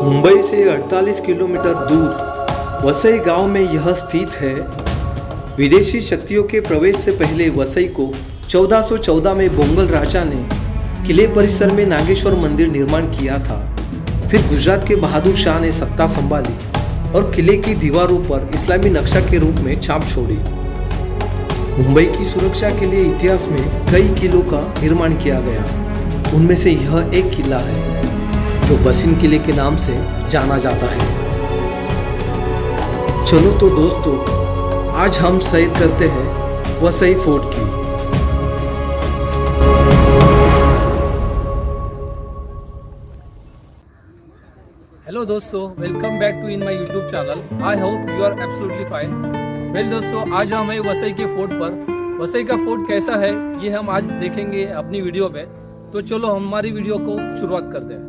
मुंबई से 48 किलोमीटर दूर वसई गांव में यह स्थित है। विदेशी शक्तियों के प्रवेश से पहले वसई को 1414 में बोंगल राजा ने किले परिसर में नागेश्वर मंदिर निर्माण किया था। फिर गुजरात के बहादुर शाह ने सत्ता संभाली और किले की दीवारों पर इस्लामी नक्शा के रूप में छाप छोड़ी। मुंबई की सुरक्षा के लिए इतिहास में कई किलों का निर्माण किया गया। उनमें से यह एक किला है जो बसिन किले के नाम से जाना जाता है। चलो तो दोस्तों, आज हम सैर करते हैं वसई फोर्ट की। हेलो दोस्तों, welcome back to in my YouTube channel. I hope you are absolutely fine. Well दोस्तों, आज हम हैं वसई के फोर्ट पर। वसई का फोर्ट कैसा है ये हम आज देखेंगे अपनी वीडियो में। तो चलो हमारी वीडियो को शुरुआत करते हैं।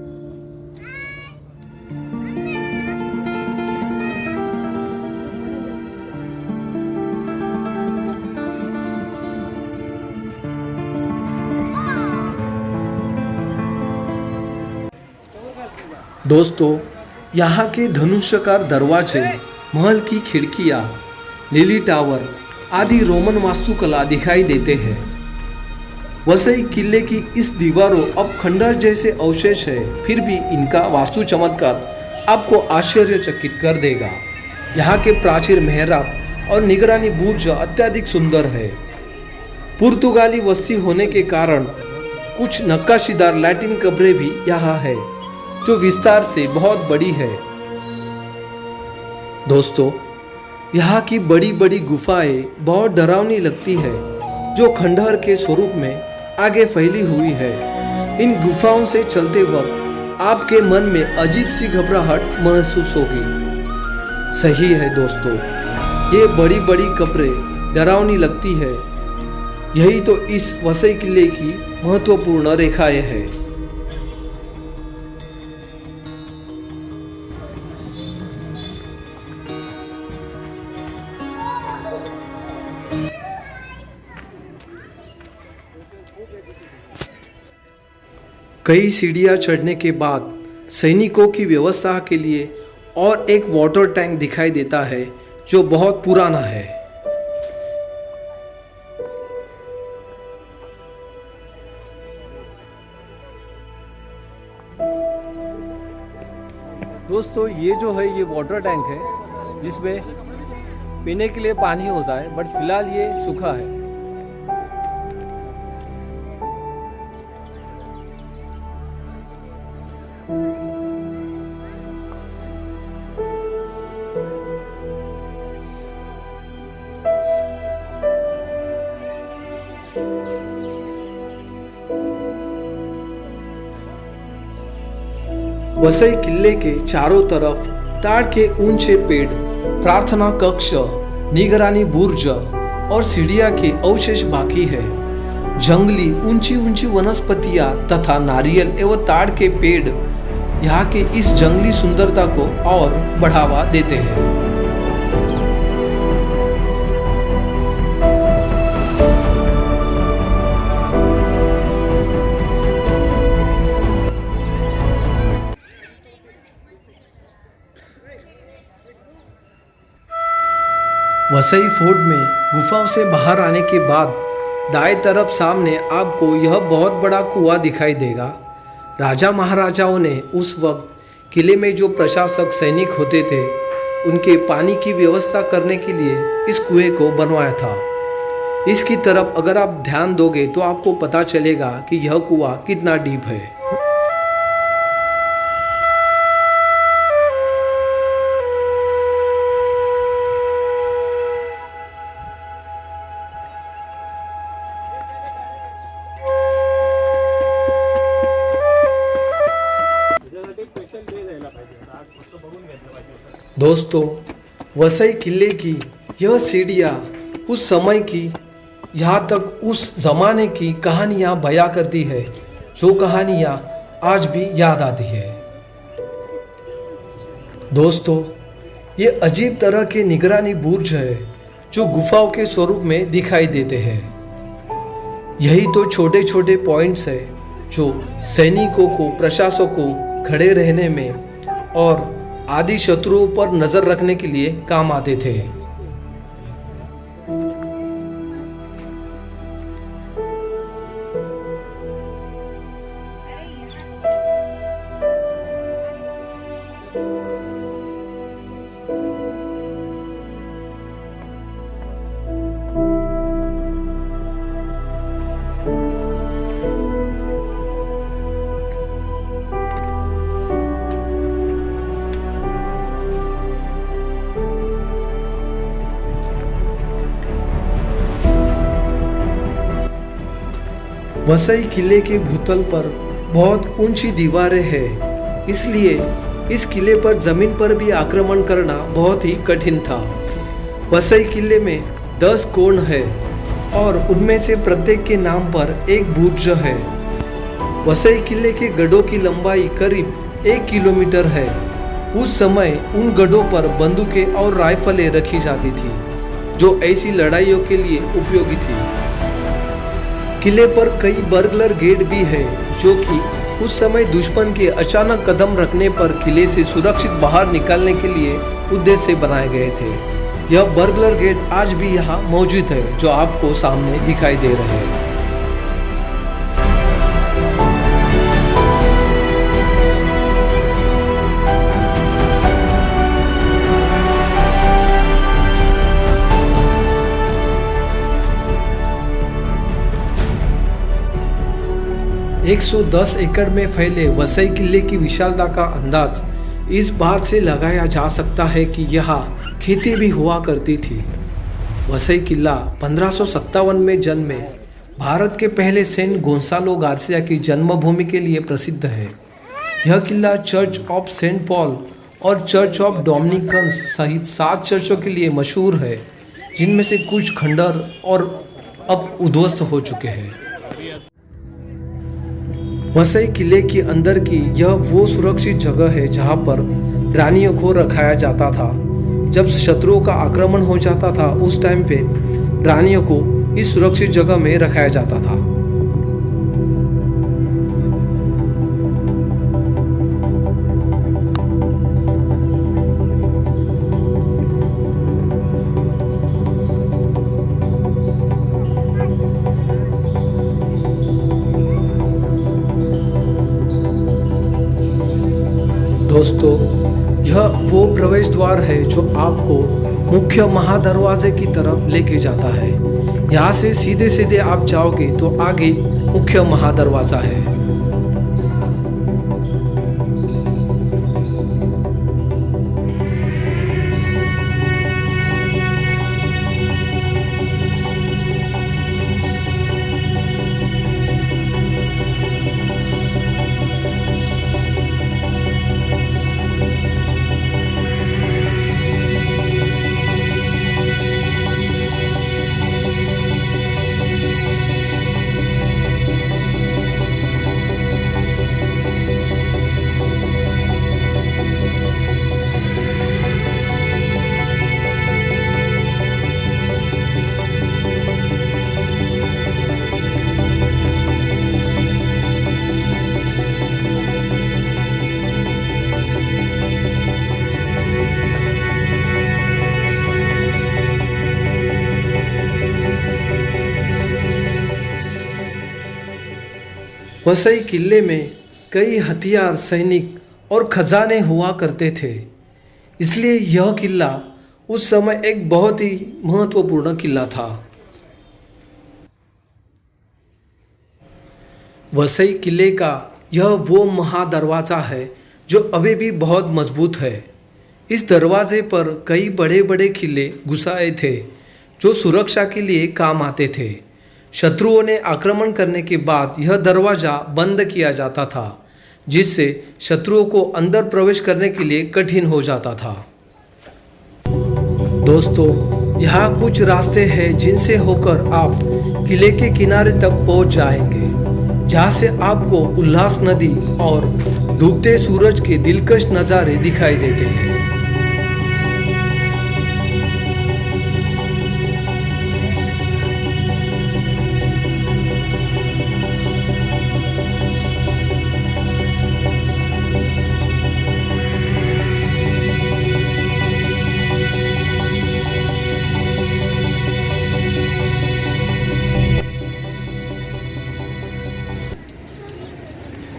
दोस्तों, यहाँ के धनुष्यकार दरवाजे, महल की खिड़कियाँ, लिली टावर आदि रोमन वास्तुकला दिखाई देते हैं। वसई किले की इस दीवारों अब खंडहर जैसे अवशेष है, फिर भी इनका वास्तु चमत्कार आपको आश्चर्यचकित कर देगा। यहाँ के प्राचीन मेहराब और निगरानी बुर्ज अत्यधिक सुंदर है। पुर्तगाली वस्ती होने के कारण कुछ नक्काशीदार लैटिन कब्रें भी यहाँ है जो विस्तार से बहुत बड़ी है। दोस्तों, यहाँ की बड़ी बड़ी गुफाएं बहुत डरावनी लगती है, जो खंडहर के स्वरूप में आगे फैली हुई है। इन गुफाओं से चलते वक्त आपके मन में अजीब सी घबराहट महसूस होगी। सही है दोस्तों, ये बड़ी बड़ी कब्रें डरावनी लगती है। यही तो इस वसई किले की महत्वपूर्ण रेखाएं हैं। कई सीढ़ियाँ चढ़ने के बाद सैनिकों की व्यवस्था के लिए और एक वाटर टैंक दिखाई देता है जो बहुत पुराना है। दोस्तों, ये जो है ये वाटर टैंक है जिसमें पीने के लिए पानी होता है, बट फिलहाल ये सूखा है। वसई किले के चारों तरफ ताड़ के ऊंचे पेड़, प्रार्थना कक्ष, निगरानी बुर्ज और सीढ़ियां के अवशेष बाकी है। जंगली ऊंची ऊंची वनस्पतियां तथा नारियल एवं ताड़ के पेड़ यहाँ के इस जंगली सुंदरता को और बढ़ावा देते हैं। वसई फोर्ट में गुफाओं से बाहर आने के बाद दाएं तरफ सामने आपको यह बहुत बड़ा कुआं दिखाई देगा। राजा महाराजाओं ने उस वक्त किले में जो प्रशासक सैनिक होते थे, उनके पानी की व्यवस्था करने के लिए इस कुएं को बनवाया था। इसकी तरफ अगर आप ध्यान दोगे तो आपको पता चलेगा कि यह कुआं कितना डीप है। दोस्तों, वसई किले की यह सीढ़ियाँ उस समय की, यहाँ तक उस ज़माने की कहानियाँ बयां करती है, जो कहानियाँ आज भी याद आती है। दोस्तों, ये अजीब तरह के निगरानी बुर्ज है जो गुफाओं के स्वरूप में दिखाई देते हैं। यही तो छोटे छोटे पॉइंट्स है जो सैनिकों को, प्रशासकों को खड़े रहने में और आदि शत्रुओं पर नजर रखने के लिए काम आते थे। वसई किले के भूतल पर बहुत ऊंची दीवारें हैं, इसलिए इस किले पर जमीन पर भी आक्रमण करना बहुत ही कठिन था। वसई किले में 10 कोण है और उनमें से प्रत्येक के नाम पर एक बुर्ज है। वसई किले के गढ़ों की लंबाई करीब 1 किलोमीटर है। उस समय उन गढ़ों पर बंदूकें और राइफलें रखी जाती थी, जो ऐसी लड़ाइयों के लिए उपयोगी थी। किले पर कई बर्गलर गेट भी है, जो कि उस समय दुश्मन के अचानक कदम रखने पर किले से सुरक्षित बाहर निकालने के लिए उद्देश्य से बनाए गए थे। यह बर्गलर गेट आज भी यहाँ मौजूद है, जो आपको सामने दिखाई दे रहे हैं। एक 110 एकड़ में फैले वसई किले की विशालता का अंदाज इस बात से लगाया जा सकता है कि यहाँ खेती भी हुआ करती थी। वसई किला 1557 में जन्मे भारत के पहले सेंट गोंसालो गार्सिया की जन्मभूमि के लिए प्रसिद्ध है। यह किला चर्च ऑफ सेंट पॉल और चर्च ऑफ डोमिनिकन्स सहित 7 चर्चों के लिए मशहूर है, जिनमें से कुछ खंडर और अब उद्ध्वस्त हो चुके हैं। वसई किले के अंदर की यह वो सुरक्षित जगह है जहां पर रानियों को रखाया जाता था। जब शत्रुओं का आक्रमण हो जाता था, उस टाइम पे रानियों को इस सुरक्षित जगह में रखाया जाता था। दोस्तों, यह वो प्रवेश द्वार है जो आपको मुख्य महादरवाजे की तरफ लेके जाता है। यहाँ से सीधे सीधे आप जाओगे तो आगे मुख्य महादरवाजा है। वसई किले में कई हथियार, सैनिक और खजाने हुआ करते थे, इसलिए यह किला उस समय एक बहुत ही महत्वपूर्ण किला था। वसई किले का यह वो महादरवाज़ा है जो अभी भी बहुत मजबूत है। इस दरवाजे पर कई बड़े बड़े किले घुसाए थे जो सुरक्षा के लिए काम आते थे। शत्रुओं ने आक्रमण करने के बाद यह दरवाज़ा बंद किया जाता था, जिससे शत्रुओं को अंदर प्रवेश करने के लिए कठिन हो जाता था। दोस्तों, यहाँ कुछ रास्ते हैं जिनसे होकर आप किले के किनारे तक पहुँच जाएंगे, जहाँ से आपको उल्लास नदी और डूबते सूरज के दिलकश नज़ारे दिखाई देते हैं।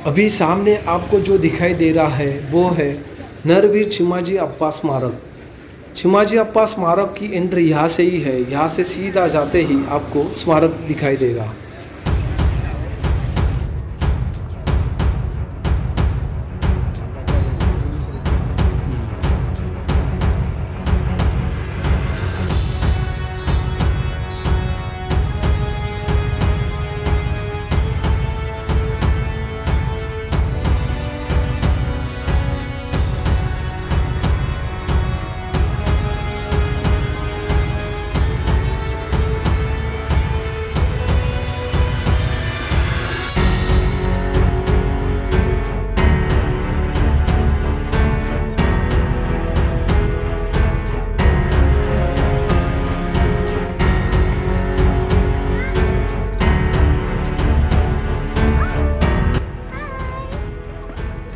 अभी सामने आपको जो दिखाई दे रहा है वो है नरवीर चिमाजी अप्पा स्मारक। चिमाजी अप्पा स्मारक की एंट्री यहाँ से ही है। यहाँ से सीधा जाते ही आपको स्मारक दिखाई देगा।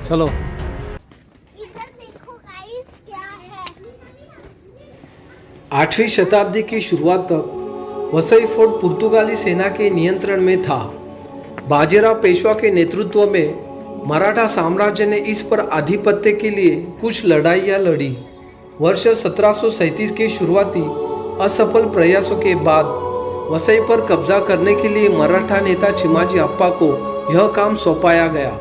चलो इधर देखो गाइस क्या है। 8वीं शताब्दी की शुरुआत तक वसई फोर्ट पुर्तगाली सेना के नियंत्रण में था। बाजीराव पेशवा के नेतृत्व में मराठा साम्राज्य ने इस पर आधिपत्य के लिए कुछ लड़ाइयाँ लड़ी। वर्ष 1737 के शुरुआती असफल प्रयासों के बाद वसई पर कब्जा करने के लिए मराठा नेता चिमाजी अप्पा को यह काम सौंपाया गया।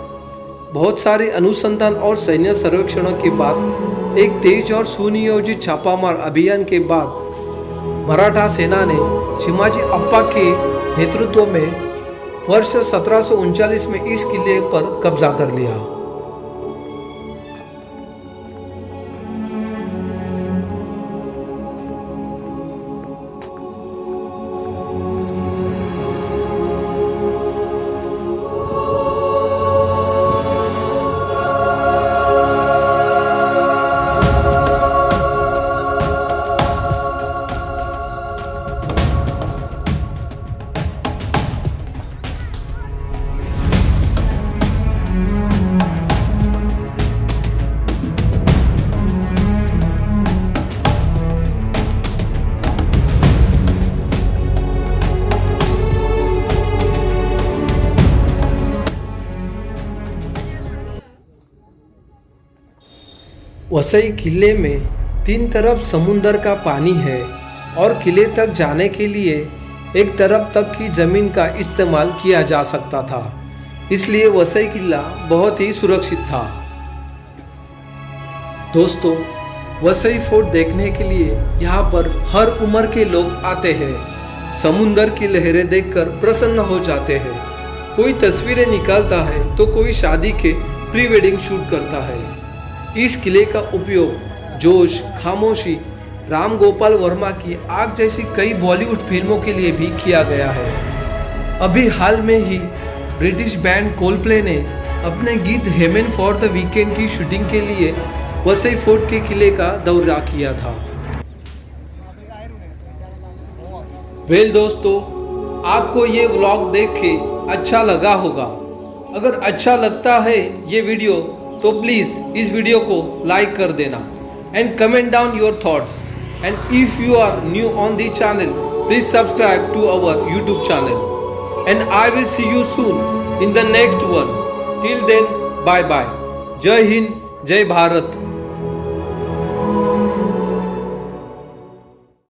बहुत सारे अनुसंधान और सैन्य सर्वेक्षणों के बाद एक तेज और सुनियोजित छापामार अभियान के बाद मराठा सेना ने चिमाजी अप्पा के नेतृत्व में वर्ष 1739 में इस किले पर कब्जा कर लिया। वसई किले में 3 तरफ समुंदर का पानी है और किले तक जाने के लिए एक तरफ तक की जमीन का इस्तेमाल किया जा सकता था। इसलिए वसई किला बहुत ही सुरक्षित था। दोस्तों, वसई फोर्ट देखने के लिए यहाँ पर हर उम्र के लोग आते हैं। समुंदर की लहरें देखकर प्रसन्न हो जाते हैं। कोई तस्वीरें निकालता है तो कोई शादी के प्री वेडिंग शूट करता है। इस किले का उपयोग जोश, खामोशी, राम गोपाल वर्मा की आग जैसी कई बॉलीवुड फिल्मों के लिए भी किया गया है। अभी हाल में ही ब्रिटिश बैंड कोल्डप्ले ने अपने गीत हेमेन फॉर द वीकेंड की शूटिंग के लिए वसई फोर्ट के किले का दौरा किया था। वेल दोस्तों, आपको ये व्लॉग देख के अच्छा लगा होगा। अगर अच्छा लगता है ये वीडियो तो प्लीज़ इस वीडियो को लाइक कर देना and comment down your thoughts. And if you are new on the channel, please subscribe to our YouTube channel and I will see you soon in the next one. Till then, bye bye. जय हिंद, जय भारत।